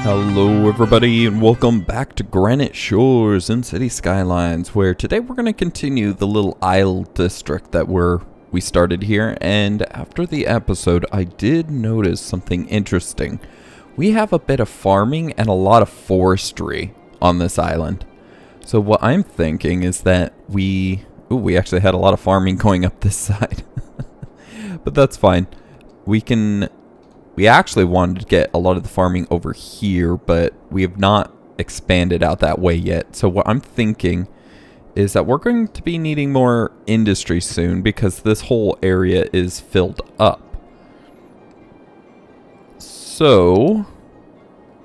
Hello everybody and welcome back to Granite Shores and City Skylines, where today we're going to continue the little isle district that we started here. And after the episode I did notice something interesting. We have a bit of farming and a lot of forestry on this island. So what I'm thinking is that we actually had a lot of farming going up this side. But that's fine. We actually wanted to get a lot of the farming over here, but we have not expanded out that way yet. So what I'm thinking is that we're going to be needing more industry soon because this whole area is filled up. So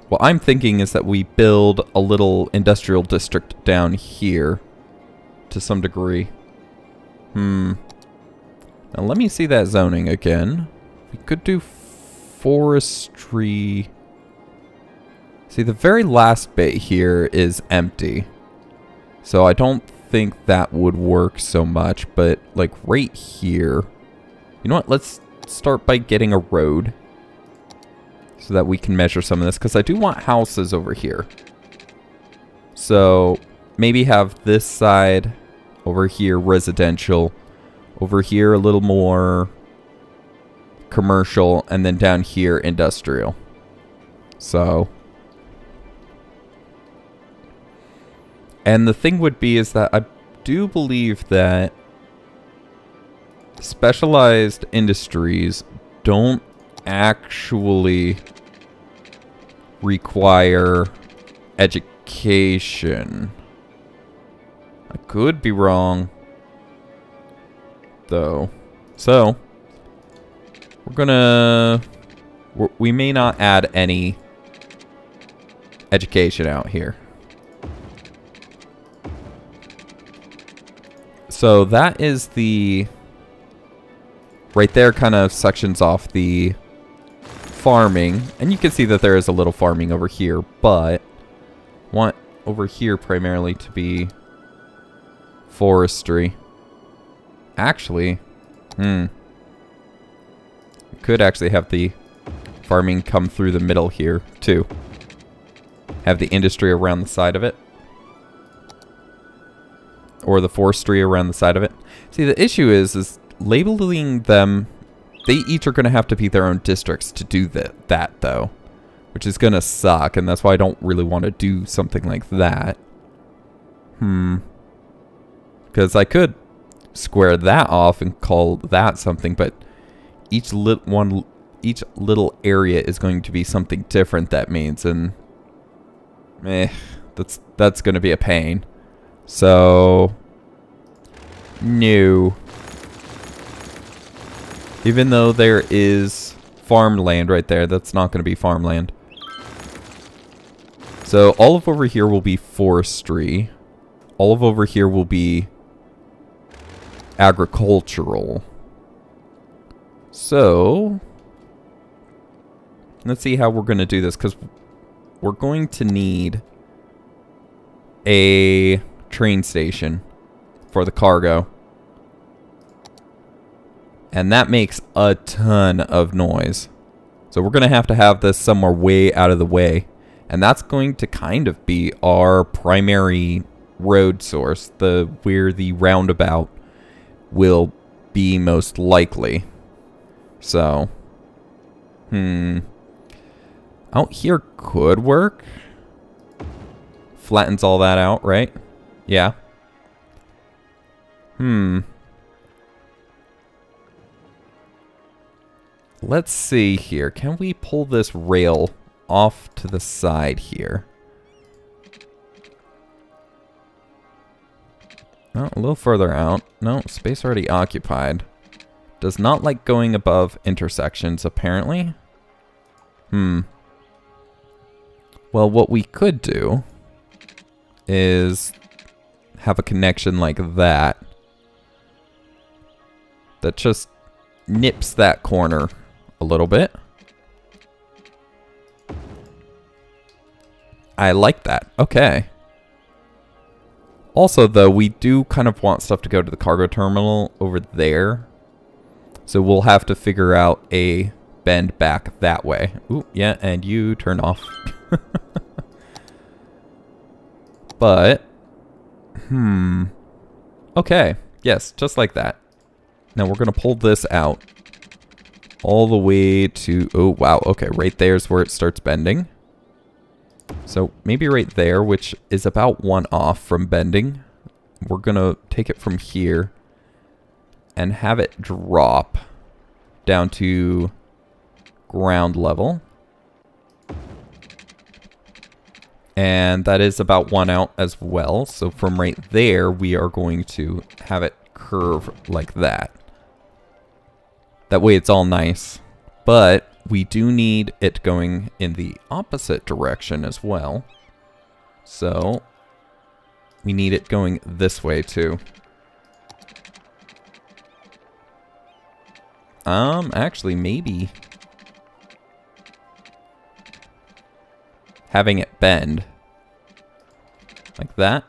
what I'm thinking is that we build a little industrial district down here to some degree. Now let me see that zoning again. We could do forestry. See, the very last bit here is empty, so I don't think that would work so much. But like right here, you know what, let's start by getting a road so that we can measure some of this, because I do want houses over here. So maybe have this side over here residential, over here a little more commercial, and then down here industrial. So, and the thing would be is that I do believe that specialized industries don't actually require education. I could be wrong though. So we may not add any education out here. So that is the right there, kind of sections off the farming, and you can see that there is a little farming over here, but I want over here primarily to be forestry. Actually, could actually have the farming come through the middle here too. Have the industry around the side of it, or the forestry around the side of it. See, the issue is labeling them. They each are going to have to be their own districts to do that though, which is going to suck, and that's why I don't really want to do something like that. Because I could square that off and call that something, but each little area is going to be something different, that means, and that's going to be a pain. So no. Even though there is farmland right there, that's not going to be farmland. So all of over here will be forestry. All of over here will be agricultural. So let's see how we're going to do this, because we're going to need a train station for the cargo. And that makes a ton of noise. So we're going to have this somewhere way out of the way. And that's going to kind of be our primary road source, where the roundabout will be most likely. So, out here could work. Flattens all that out, right? Yeah. Let's see here. Can we pull this rail off to the side here? Oh, a little further out. No, space already occupied. Does not like going above intersections, apparently. Well, what we could do is have a connection like that. That just nips that corner a little bit. I like that. Okay. Also, though, we do kind of want stuff to go to the cargo terminal over there. So we'll have to figure out a bend back that way. Ooh, yeah, and you turn off. But, okay, yes, just like that. Now we're going to pull this out all the way to, oh, wow, okay, right there's where it starts bending. So maybe right there, which is about 1 off from bending. We're going to take it from here and have it drop down to ground level. And that is about 1 out as well. So from right there, we are going to have it curve like that. That way it's all nice. But we do need it going in the opposite direction as well. So we need it going this way too. Actually, maybe having it bend like that.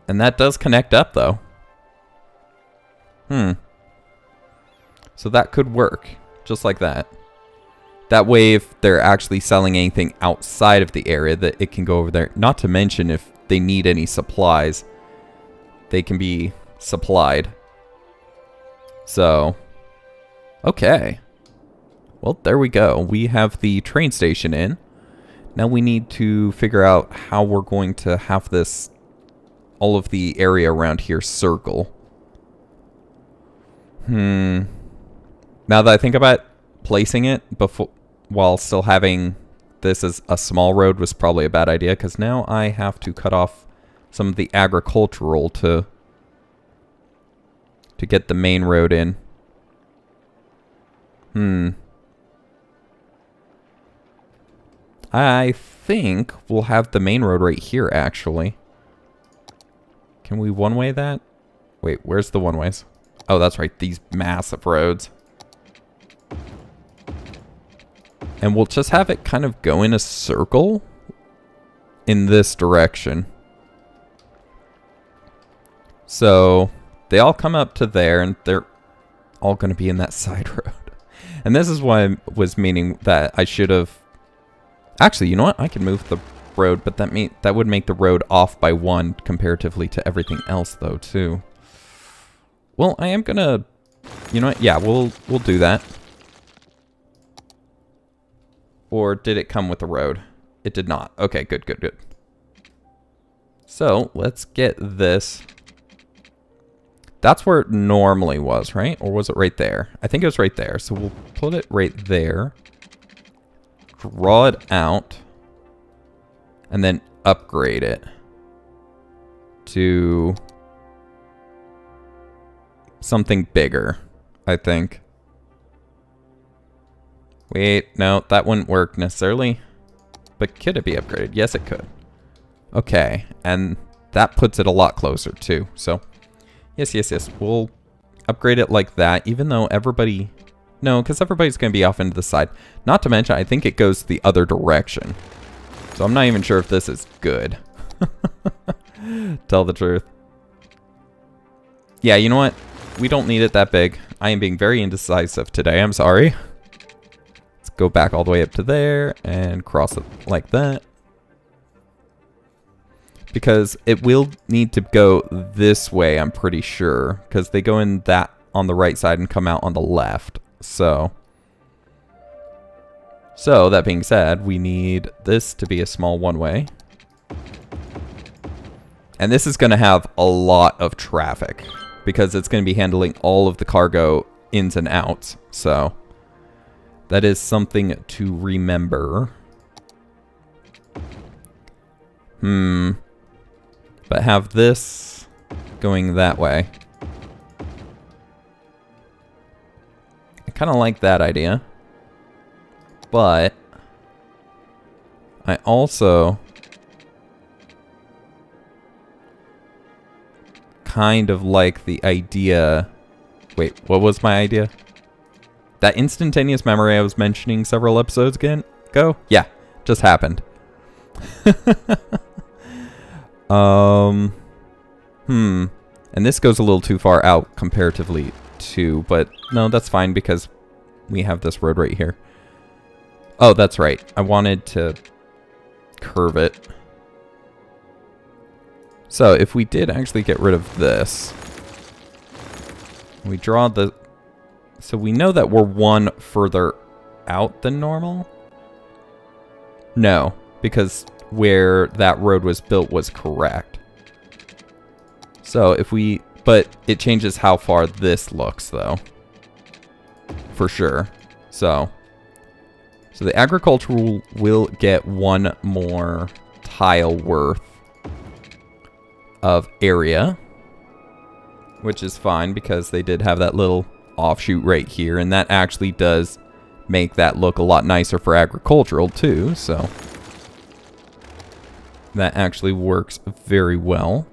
And that does connect up though. So that could work just like that. That way, if they're actually selling anything outside of the area, that it can go over there. Not to mention if they need any supplies, they can be supplied. So, okay. Well, there we go. We have the train station in. Now we need to figure out how we're going to have this, all of the area around here circle. Now that I think about placing it before, while still having this as a small road was probably a bad idea, because now I have to cut off some of the agricultural to get the main road in. I think we'll have the main road right here, actually. Can we one-way that? Wait, where's the one-ways? Oh, that's right, these massive roads. And we'll just have it kind of go in a circle in this direction. So they all come up to there, and they're all going to be in that side road. And this is why I was meaning that I should have... Actually, you know what? I can move the road, but that would make the road off by 1 comparatively to everything else, though, too. Well, I am going to... You know what? Yeah, we'll do that. Or did it come with the road? It did not. Okay, good, good, good. So, let's get this. That's where it normally was, right? Or was it right there? I think it was right there. So we'll put it right there. Draw it out. And then upgrade it to something bigger, I think. Wait, no, that wouldn't work necessarily. But could it be upgraded? Yes, it could. Okay, and that puts it a lot closer too. So, yes, yes, yes. We'll upgrade it like that, even though everybody... No, because everybody's going to be off into the side. Not to mention, I think it goes the other direction. So I'm not even sure if this is good. Tell the truth. Yeah, you know what? We don't need it that big. I am being very indecisive today. I'm sorry. Let's go back all the way up to there and cross it like that. Because it will need to go this way, I'm pretty sure. Because they go in that on the right side and come out on the left. So that being said, we need this to be a small one-way. And this is going to have a lot of traffic. Because it's going to be handling all of the cargo ins and outs. So that is something to remember. But have this going that way. I kind of like that idea. But I also kind of like the idea... Wait, what was my idea? That instantaneous memory I was mentioning several episodes ago? Yeah, just happened. And this goes a little too far out comparatively too, but no, that's fine because we have this road right here. Oh, that's right. I wanted to curve it. So if we did actually get rid of this, we draw the... So we know that we're one further out than normal? No, because where that road was built was correct. So if we... But it changes how far this looks, though. For sure. So the agricultural will get one more tile worth of area, which is fine because they did have that little offshoot right here, and that actually does make that look a lot nicer for agricultural too, so that actually works very well.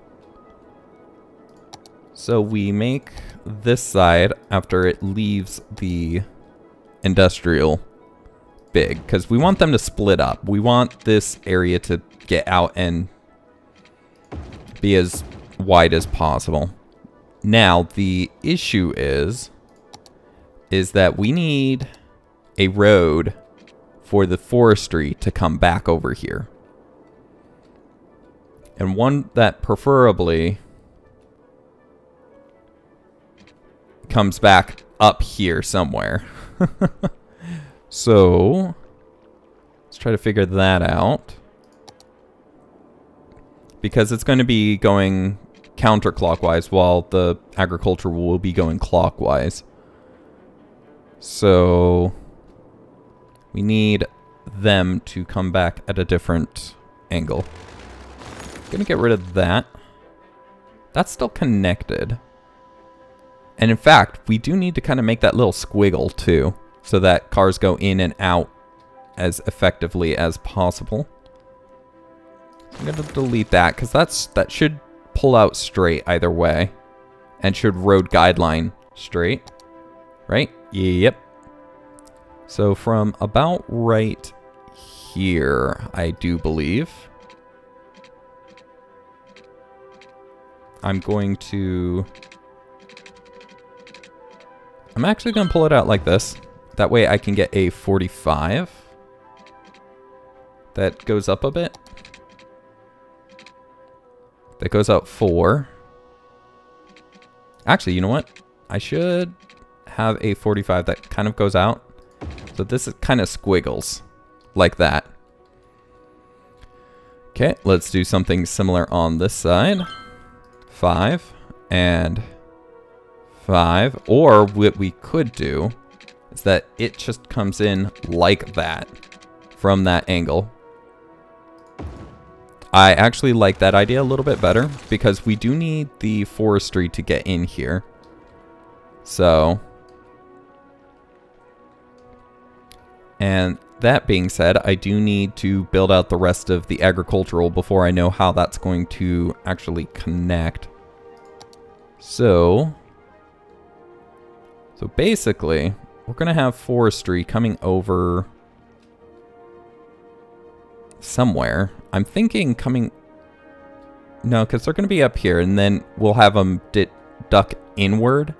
So we make this side after it leaves the industrial big, because we want them to split up. We want this area to get out and be as wide as possible. Now, the issue is that we need a road for the forestry to come back over here. And one that preferably comes back up here somewhere. So, let's try to figure that out. Because it's going to be going counterclockwise while the agriculture will be going clockwise. So, we need them to come back at a different angle. Gonna get rid of that. That's still connected. And in fact, we do need to kind of make that little squiggle too, so that cars go in and out as effectively as possible. So I'm gonna delete that because that should pull out straight either way, and should road guideline straight, right? Yep. So from about right here, I do believe, I'm actually going to pull it out like this. That way I can get a 45 that goes up a bit. That goes out 4. Actually, you know what? I should have a 45 that kind of goes out. So this is kind of squiggles like that. Okay, let's do something similar on this side. 5 and 5. Or what we could do is that it just comes in like that from that angle. I actually like that idea a little bit better because we do need the forestry to get in here. So, and that being said, I do need to build out the rest of the agricultural before I know how that's going to actually connect. So basically, we're going to have forestry coming over somewhere. I'm thinking coming... No, because they're going to be up here, and then we'll have them duck inward.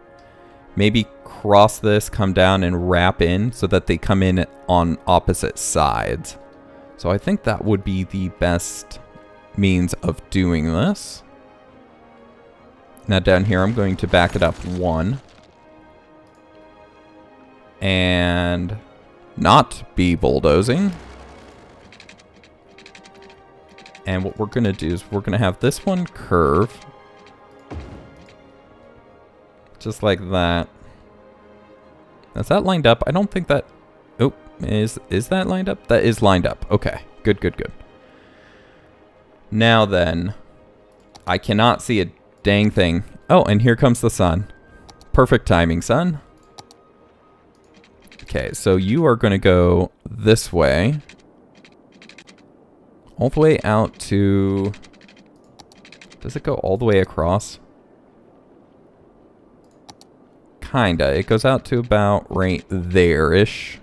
Maybe cross this, come down, and wrap in so that they come in on opposite sides. So I think that would be the best means of doing this. Now down here, I'm going to back it up 1. And not be bulldozing. And what we're going to do is we're going to have this one curve. Just like that. Is that lined up? I don't think that... Oh, is that lined up? That is lined up. Okay, good, good, good. Now then, I cannot see a dang thing. Oh, and here comes the sun. Perfect timing, son. Okay, so you are going to go this way. All the way out to... Does it go all the way across? Kinda. It goes out to about right there-ish.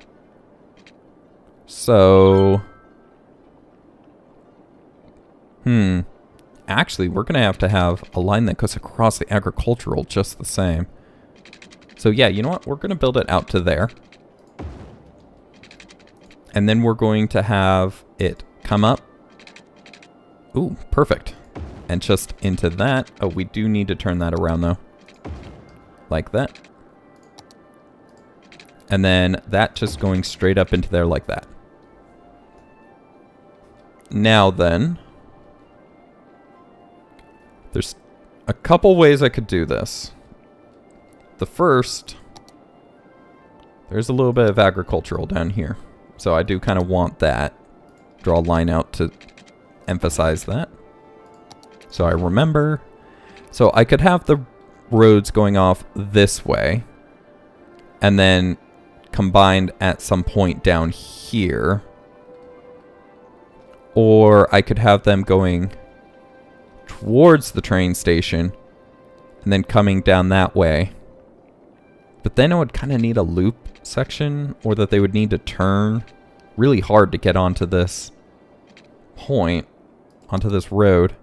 So... Actually, we're going to have a line that goes across the agricultural just the same. So yeah, you know what? We're going to build it out to there. And then we're going to have it come up. Ooh, perfect. And just into that. Oh, we do need to turn that around though. Like that. And then that just going straight up into there like that. Now then, there's a couple ways I could do this. The first, there's a little bit of agricultural down here. So I do kind of want that. Draw a line out to emphasize that. So I remember. So I could have the roads going off this way. And then combined at some point down here. Or I could have them going towards the train station. And then coming down that way. But then I would kind of need a loop section, or that they would need to turn really hard to get onto this point, onto this road.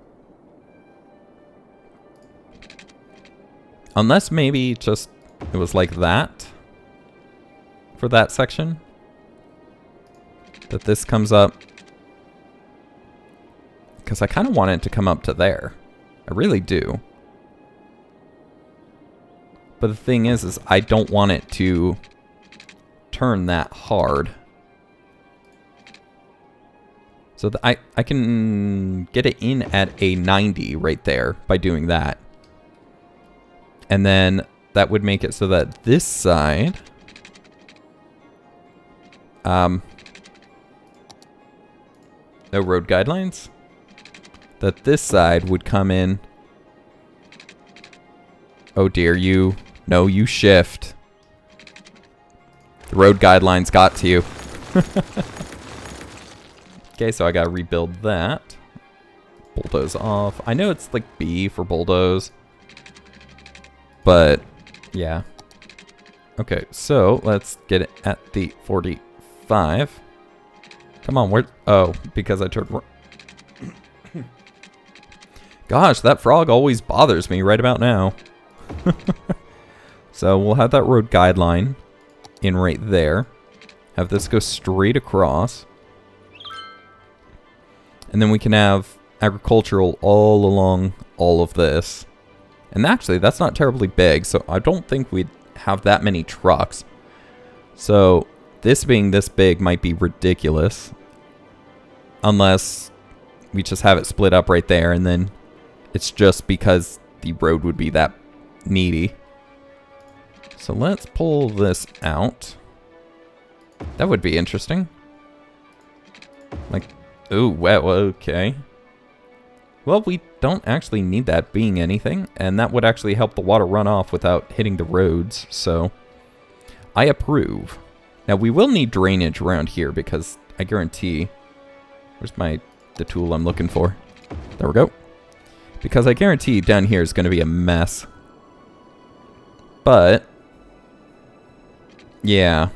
Unless maybe just it was like that for that section. That this comes up. Because I kind of want it to come up to there. I really do. But the thing is I don't want it to turn that hard. So I can get it in at a 90 right there by doing that. And then that would make it so that this side... no road guidelines? That this side would come in... Oh dear, you... No, you shift. The road guidelines got to you. Okay, so I gotta rebuild that. Bulldoze off. I know it's like B for bulldoze. But, yeah. Okay, so let's get it at the 45. Come on, where... Oh, because I turned... Gosh, that frog always bothers me right about now. So we'll have that road guideline in right there. Have this go straight across. And then we can have agricultural all along all of this. And actually, that's not terribly big, so I don't think we'd have that many trucks. So this being this big might be ridiculous. Unless we just have it split up right there, and then it's just because the road would be that needy. So let's pull this out. That would be interesting. Like, ooh, well, okay. Well, we don't actually need that being anything, and that would actually help the water run off without hitting the roads, so I approve. Now, we will need drainage around here because I guarantee... Where's the tool I'm looking for? There we go. Because I guarantee down here is going to be a mess. But... yeah.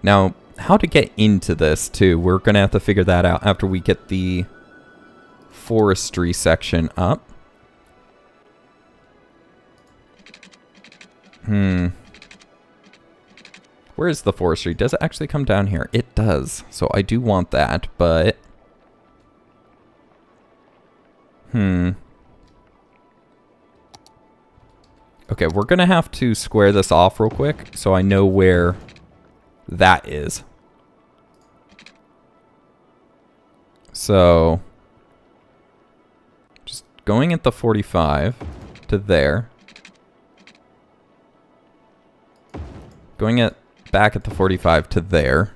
Now, how to get into this, too, we're going to have to figure that out after we get the forestry section up. Where is the forestry? Does it actually come down here? It does. So I do want that, but... Okay, we're going to have to square this off real quick so I know where that is. So, just going at the 45 to there. Going back at the 45 to there.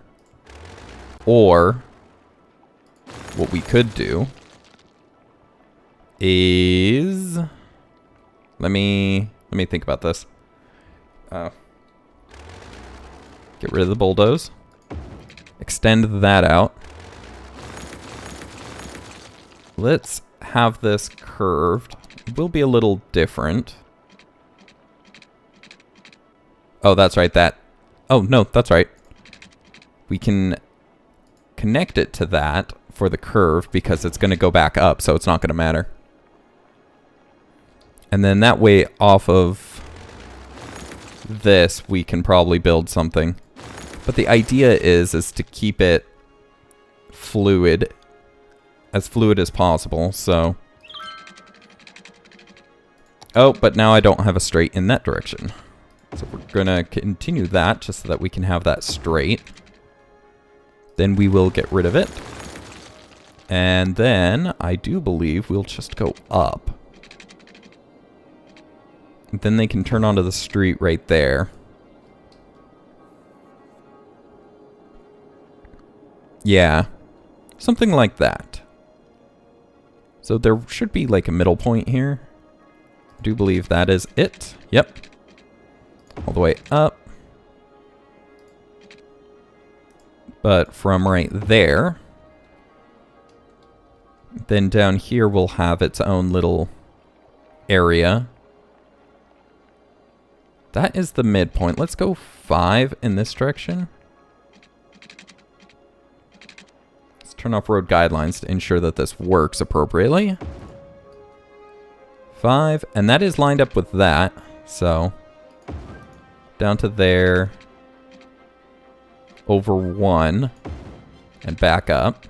Or, what we could do is... Let me think about this. Get rid of the bulldoze. Extend that out. Let's have this curved. It will be a little different. Oh, that's right, Oh, no, that's right. We can connect it to that for the curve because it's going to go back up, so it's not going to matter. And then that way, off of this, we can probably build something. But the idea is to keep it fluid, as fluid as possible, so... Oh, but now I don't have a straight in that direction. So we're gonna continue that, just so that we can have that straight. Then we will get rid of it. And then, I do believe we'll just go up. Then they can turn onto the street right there. Yeah, something like that. So there should be like a middle point here. I do believe that is it. Yep. All the way up. But from right there, then down here will have its own little area. That is the midpoint. Let's go 5 in this direction. Let's turn off road guidelines to ensure that this works appropriately. 5, and that is lined up with that, so down to there, over 1, and back up.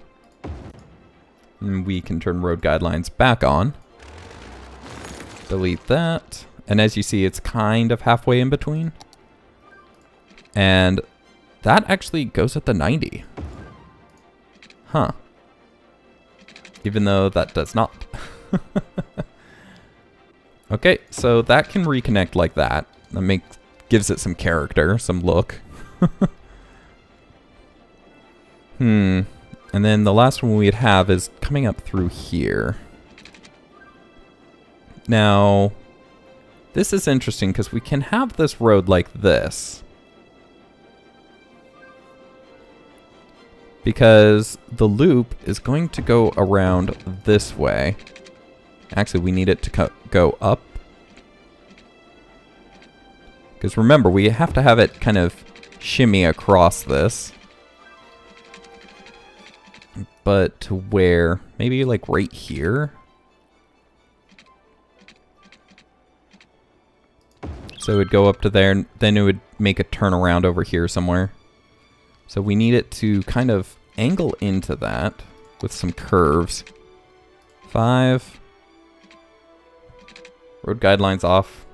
And we can turn road guidelines back on. Delete that. And as you see, it's kind of halfway in between. And that actually goes at the 90. Huh. Even though that does not. Okay, so that can reconnect like that. That gives it some character, some look. And then the last one we'd have is coming up through here. Now, this is interesting because we can have this road like this. Because the loop is going to go around this way. Actually, we need it to go up. Because remember, we have to have it kind of shimmy across this. But to where? Maybe like right here? So it would go up to there, and then it would make a turnaround over here somewhere. So we need it to kind of angle into that with some curves. 5. Road guidelines off.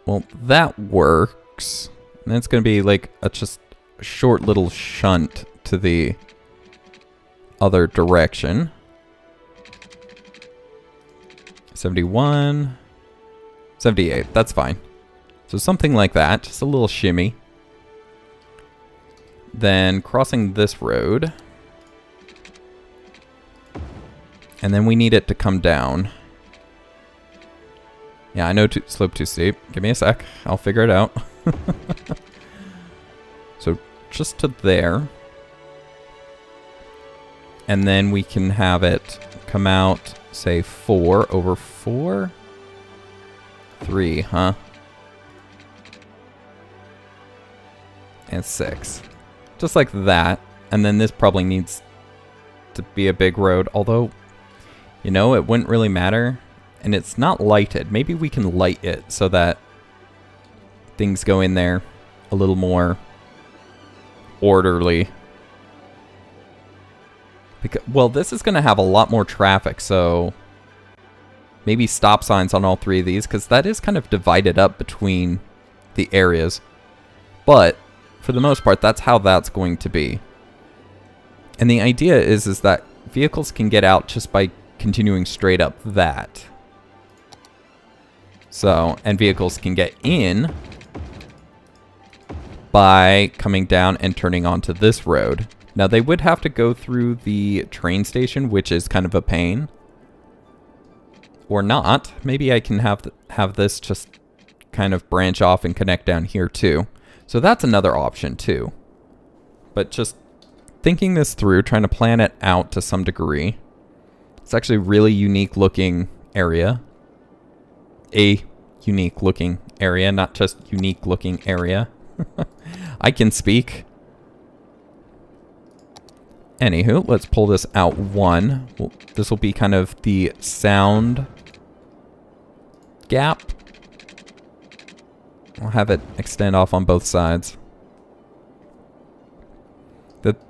Well, that works. And it's going to be like a just short little shunt to the other direction. 71. 78. That's fine. So something like that. Just a little shimmy. Then crossing this road. And then we need it to come down. Yeah, I know slope too steep. Give me a sec. I'll figure it out. So just to there. And then we can have it come out, say 4 over 4. 3, huh? And 6. Just like that. And then this probably needs to be a big road. Although, you know, it wouldn't really matter. And it's not lighted. Maybe we can light it so that things go in there a little more orderly. Because, well, this is going to have a lot more traffic, so maybe stop signs on all 3 of these, because that is kind of divided up between the areas. But for the most part, that's how that's going to be. And the idea is that vehicles can get out just by continuing straight up that. So, and vehicles can get in by coming down and turning onto this road. Now, they would have to go through the train station, which is kind of a pain. Or not. Maybe I can have this just kind of branch off and connect down here too. So that's another option too. But just thinking this through, trying to plan it out to some degree. It's actually a really unique looking area. A unique looking area, not just unique looking area. I can speak. Anywho, let's pull this out one. Well, this will be kind of the sound gap. I'll have it extend off on both sides.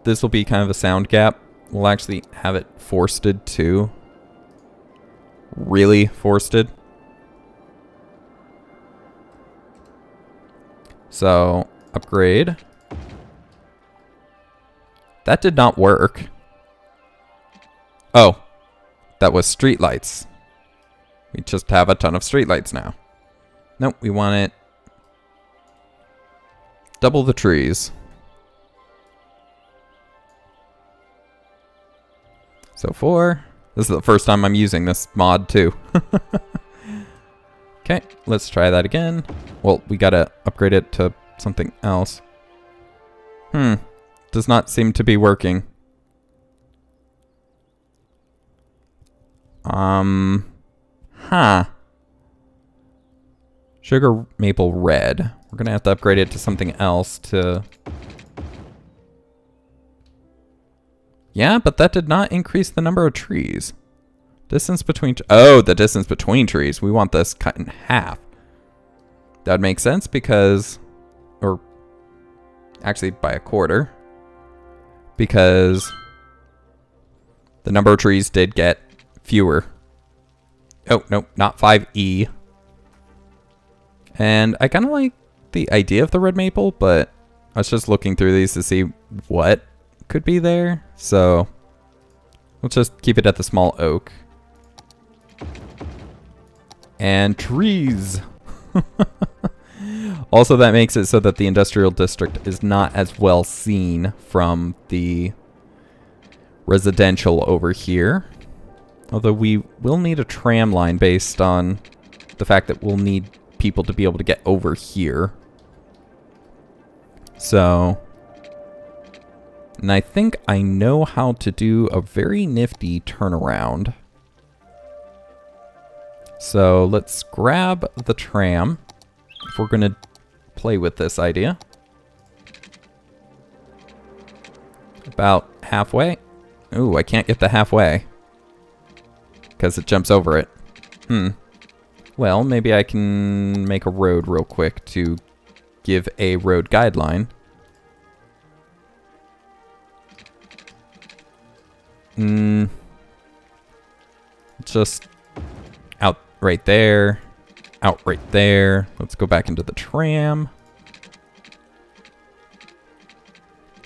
This will be kind of a sound gap. We'll actually have it forested too. Really forested. So, upgrade. That did not work. Oh, that was streetlights. We just have a ton of streetlights now. Nope, we want it double the trees. So 4. This is the first time I'm using this mod too. Okay, let's try that again. Well, we gotta upgrade it to something else. Does not seem to be working. Sugar maple red. We're gonna have to upgrade it to something else to... Yeah, but that did not increase the number of trees. Distance between... Oh, the distance between trees. We want this cut in half. That would make sense because... Or... Actually, by a quarter. Because... The number of trees did get fewer. Oh, no, not 5E. And I kind of like the idea of the red maple, but I was just looking through these to see what could be there. So we'll just keep it at the small oak. And trees. Also, that makes it so that the industrial district is not as well seen from the residential over here. Although we will need a tram line based on the fact that we'll need people to be able to get over here. So, and I think I know how to do a very nifty turnaround. So let's grab the tram if we're gonna play with this idea. About halfway. Ooh, I can't get the halfway because it jumps over it. Well, maybe I can make a road real quick to give a road guideline. Just out right there. Out right there. Let's go back into the tram.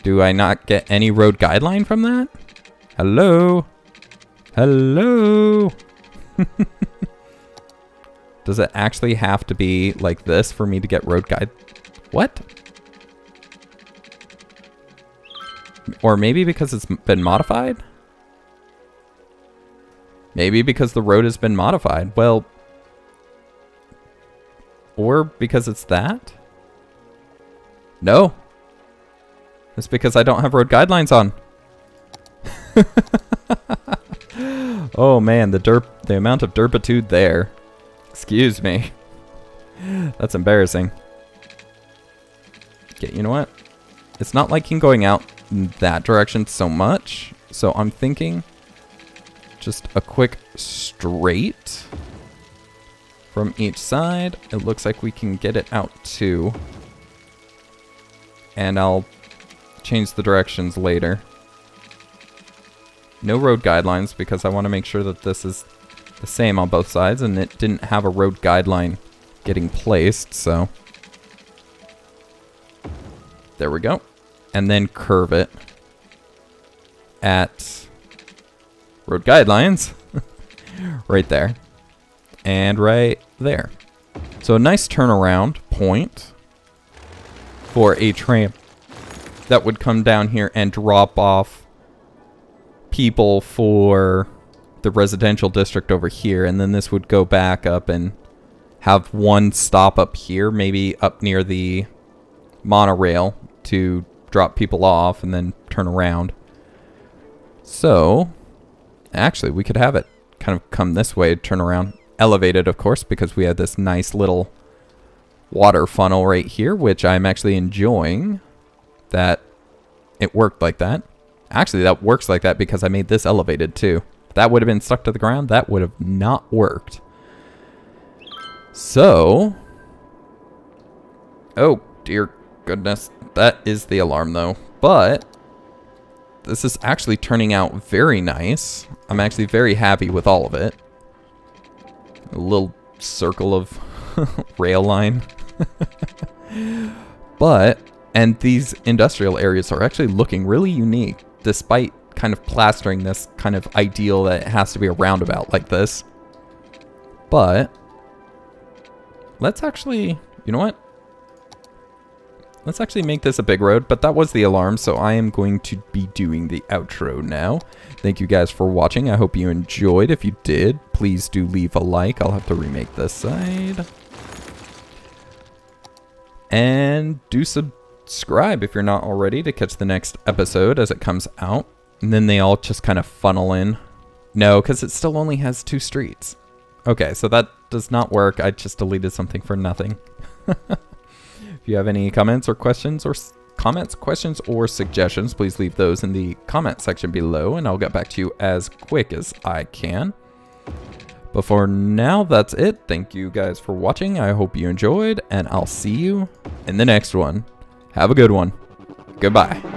Do I not get any road guideline from that? Hello? Hello? Does it actually have to be like this for me to get road guide? What? Or maybe because it's been modified? Maybe because the road has been modified. Well, or because it's that? No. It's because I don't have road guidelines on. Oh man, the amount of derpitude there. Excuse me. That's embarrassing. Okay, you know what? It's not like him going out in that direction so much. So I'm thinking just a quick straight from each side. It looks like we can get it out too. And I'll change the directions later. No road guidelines because I want to make sure that this is the same on both sides, and it didn't have a road guideline getting placed, so there we go. And then curve it at road guidelines right there and right there. So a nice turnaround point for a tram that would come down here and drop off people for the residential district over here, and then this would go back up and have one stop up here, maybe up near the monorail to drop people off and then turn around. So actually we could have it kind of come this way, turn around, elevated of course, because we had this nice little water funnel right here, which I'm actually enjoying that it worked like that. Actually, that works like that because I made this elevated too. If that would have been stuck to the ground, that would have not worked. So, oh dear goodness, that is the alarm though. But this is actually turning out very nice. I'm actually very happy with all of it. A little circle of rail line. And these industrial areas are actually looking really unique, despite kind of plastering this kind of ideal that it has to be a roundabout like this. But let's actually, you know what? Let's actually make this a big road, but that was the alarm, so I am going to be doing the outro now. Thank you guys for watching. I hope you enjoyed. If you did, please do leave a like. I'll have to remake this side. And do subscribe if you're not already to catch the next episode as it comes out. And then they all just kind of funnel in. No, because it still only has 2 streets. Okay, so that does not work. I just deleted something for nothing. If you have any comments or questions or questions or suggestions, please leave those in the comment section below and I'll get back to you as quick as I can. But for now, that's it. Thank you guys for watching. I hope you enjoyed and I'll see you in the next one. Have a good one. Goodbye.